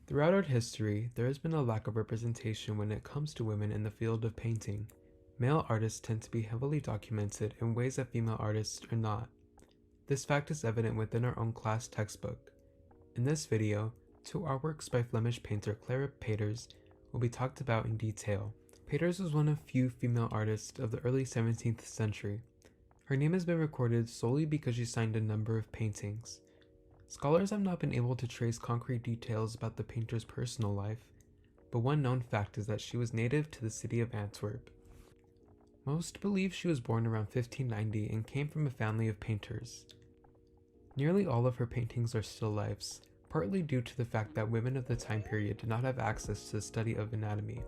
Throughout art history, there has been a lack of representation when it comes to women in the field of painting. Male artists tend to be heavily documented in ways that female artists are not. This fact is evident within our own class textbook. In this video, two artworks by Flemish painter Clara Peters will be talked about in detail. Peters was one of few female artists of the early 17th century. Her name has been recorded solely because she signed a number of paintings. Scholars have not been able to trace concrete details about the painter's personal life, but one known fact is that she was native to the city of Antwerp. Most believe she was born around 1590 and came from a family of painters. Nearly all of her paintings are still lifes, partly due to the fact that women of the time period did not have access to the study of anatomy.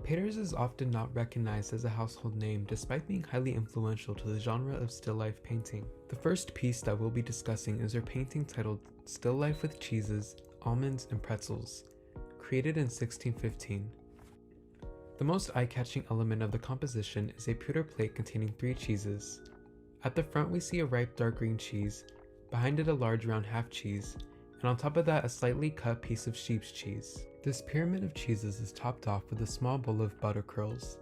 Peters is often not recognized as a household name despite being highly influential to the genre of still life painting. The first piece that we'll be discussing is her painting titled Still Life with Cheeses, Almonds, and Pretzels, created in 1615. The most eye-catching element of the composition is a pewter plate containing 3 cheeses. At the front we see a ripe dark green cheese, behind it a large round half cheese, and on top of that a slightly cut piece of sheep's cheese. This pyramid of cheeses is topped off with a small bowl of butter curls.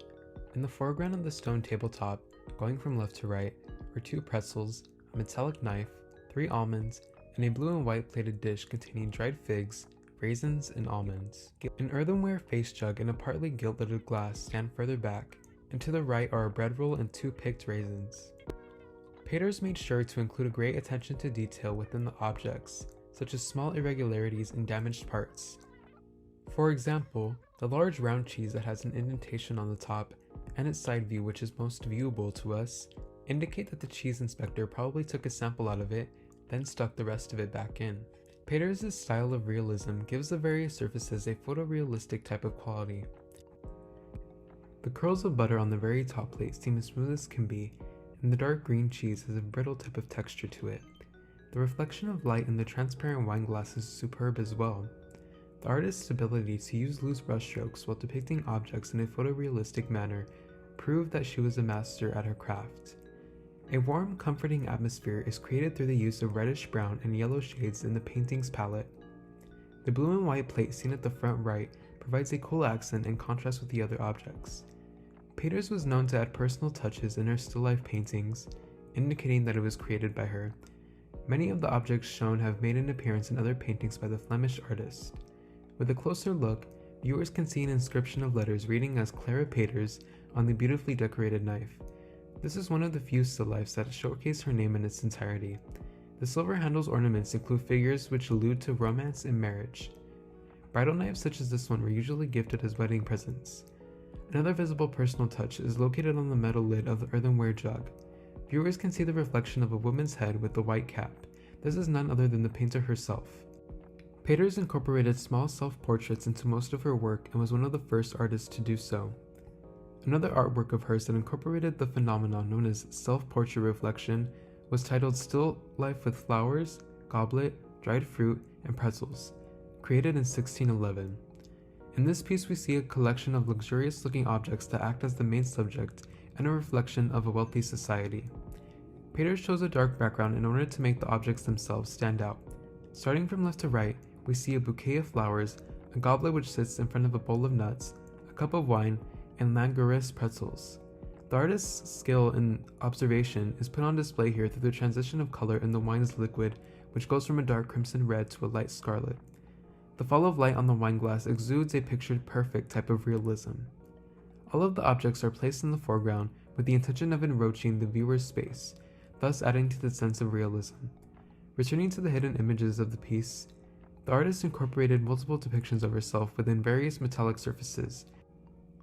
In the foreground of the stone tabletop, going from left to right, are 2 pretzels, a metallic knife, 3 almonds, and a blue and white plated dish containing dried figs, raisins, and almonds. An earthenware face jug and a partly gilt-lidded glass stand further back, and to the right are a bread roll and 2 picked raisins. Peters made sure to include a great attention to detail within the objects, such as small irregularities and damaged parts. For example, the large round cheese that has an indentation on the top and its side view, which is most viewable to us, indicate that the cheese inspector probably took a sample out of it, then stuck the rest of it back in. Peters' style of realism gives the various surfaces a photorealistic type of quality. The curls of butter on the very top plate seem as smooth as can be, and the dark green cheese has a brittle type of texture to it. The reflection of light in the transparent wine glass is superb as well. The artist's ability to use loose brushstrokes while depicting objects in a photorealistic manner proved that she was a master at her craft. A warm, comforting atmosphere is created through the use of reddish-brown and yellow shades in the painting's palette. The blue and white plate seen at the front right provides a cool accent in contrast with the other objects. Peters was known to add personal touches in her still-life paintings, indicating that it was created by her. Many of the objects shown have made an appearance in other paintings by the Flemish artist. With a closer look, viewers can see an inscription of letters reading as Clara Peters on the beautifully decorated knife. This is one of the few still lifes that showcase her name in its entirety. The silver handle's ornaments include figures which allude to romance and marriage. Bridal knives such as this one were usually gifted as wedding presents. Another visible personal touch is located on the metal lid of the earthenware jug. Viewers can see the reflection of a woman's head with the white cap. This is none other than the painter herself. Peters incorporated small self-portraits into most of her work and was one of the first artists to do so. Another artwork of hers that incorporated the phenomenon known as self-portrait reflection was titled Still Life with Flowers, Goblet, Dried Fruit, and Pretzels, created in 1611. In this piece we see a collection of luxurious-looking objects that act as the main subject and a reflection of a wealthy society. Peters chose a dark background in order to make the objects themselves stand out. Starting from left to right, we see a bouquet of flowers, a goblet which sits in front of a bowl of nuts, a cup of wine, and languorous pretzels. The artist's skill in observation is put on display here through the transition of color in the wine's liquid, which goes from a dark crimson red to a light scarlet. The fall of light on the wine glass exudes a picture-perfect type of realism. All of the objects are placed in the foreground with the intention of enroaching the viewer's space, thus adding to the sense of realism. Returning to the hidden images of the piece, the artist incorporated multiple depictions of herself within various metallic surfaces.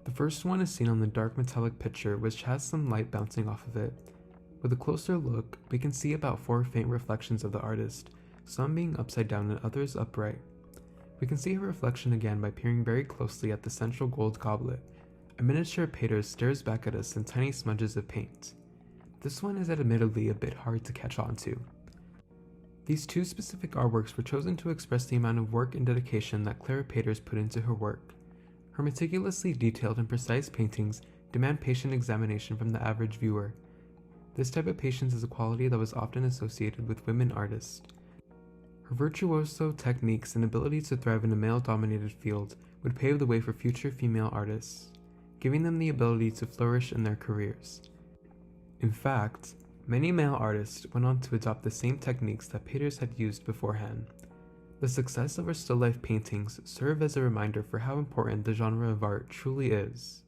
The first one is seen on the dark metallic picture, which has some light bouncing off of it. With a closer look, we can see about 4 faint reflections of the artist, some being upside down and others upright. We can see her reflection again by peering very closely at the central gold goblet. A miniature Peters stares back at us in tiny smudges of paint. This one is admittedly a bit hard to catch on to. These 2 specific artworks were chosen to express the amount of work and dedication that Clara Peters put into her work. Her meticulously detailed and precise paintings demand patient examination from the average viewer. This type of patience is a quality that was often associated with women artists. Her virtuoso techniques and ability to thrive in a male-dominated field would pave the way for future female artists, giving them the ability to flourish in their careers. In fact, many male artists went on to adopt the same techniques that painters had used beforehand. The success of her still life paintings serve as a reminder for how important the genre of art truly is.